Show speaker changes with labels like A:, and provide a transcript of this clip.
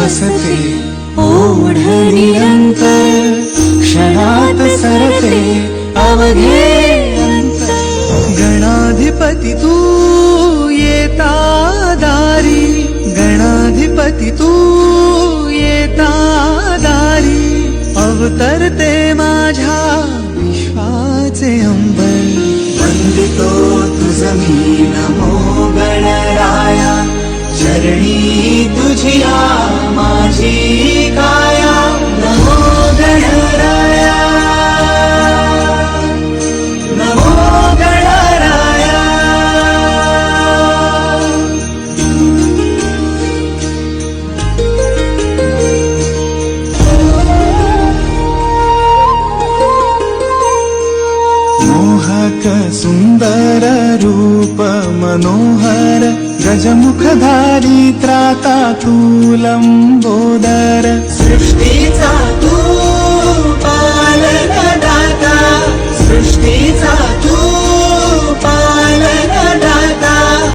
A: वसते ओढ निरंतर क्षणात सरते अवघे अंतर। गणाधिपती तू येता दारी, गणाधिपती तू येता दारी, अवतरते माझ्या विश्वाचे अंबर। वंदितो तुझ मी नमो गणराया, चरणी तुझिया माझी काया। नमो गणराया, नमो गणराया। मोहक सुंदर रूप मनोहर, गजमुखधारी त्राता तू लंबोदर। सृष्टीचा